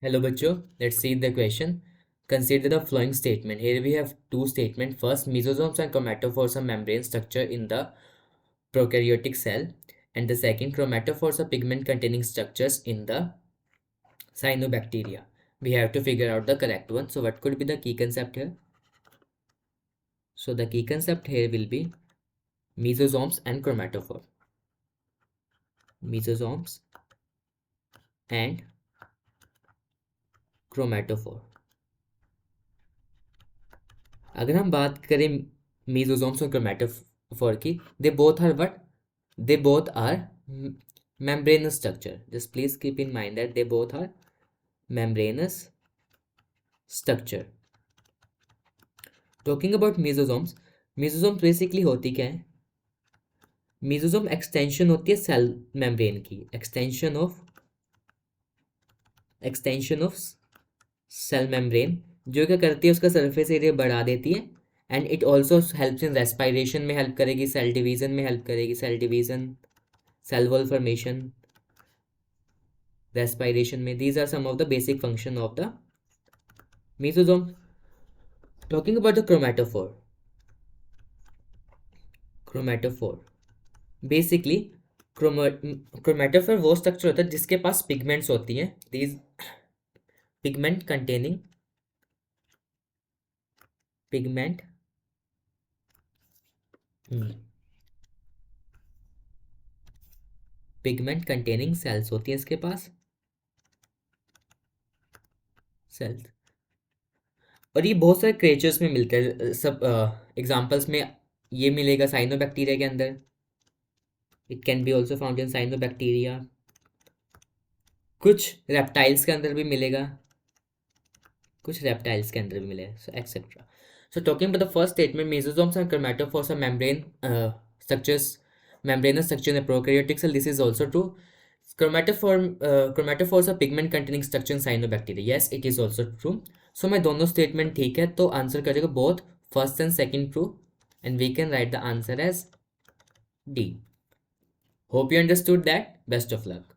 Hello, Bacho. Let's see the question. Consider the following statement. Here we have two statements. First, mesosomes and chromatophores are membrane structure in the prokaryotic cell. And the second, chromatophores are pigment containing structures in the cyanobacteria. We have to figure out the correct one. So what could be the key concept here? So the key concept here will be mesosomes and chromatophore. Mesosomes and chromatophore. अगर हम बात करें mesosomes और chromatophore की, they both are what? They both are membranous structure. Just please keep in mind that they both are membranous structure. Talking about mesosomes, mesosomes basically होती क्या है? Mesosome extension होती है cell membrane की. Extension of cell membrane जो क्या करती है, उसका surface area बढ़ा देती है. And it also helps in respiration में help करेगी, cell division में help करेगी, cell division, cell wall formation, respiration में. These are some of the basic function of the mesosome. Talking about the chromatophore. Basically chromatophore वो structure होता है जिसके पास pigments होती हैं. These pigment containing cells होती है इसके पास सेल्स. और ये बहुत सारे क्रिएचर्स में मिलते हैं. सब एग्जांपल्स में ये मिलेगा साइनोबैक्टीरिया के अंदर. It can be also found in cyanobacteria. कुछ रेप्टाइल्स के अंदर भी मिलेगा, कुछ रेप्टाइल्स के अंदर भी मिलेगा, सो etcetera. So talking about the first statement, mesosomes and chromatophores are membranous structure in the prokaryotic cell. This is also true. Chromatophores are pigment containing structure in cyanobacteria. Yes, it is also true. So मैं दोनों statement ठीक है, तो answer करेगा both first and second true, and we can write the answer as D. Hope you understood that. Best of luck.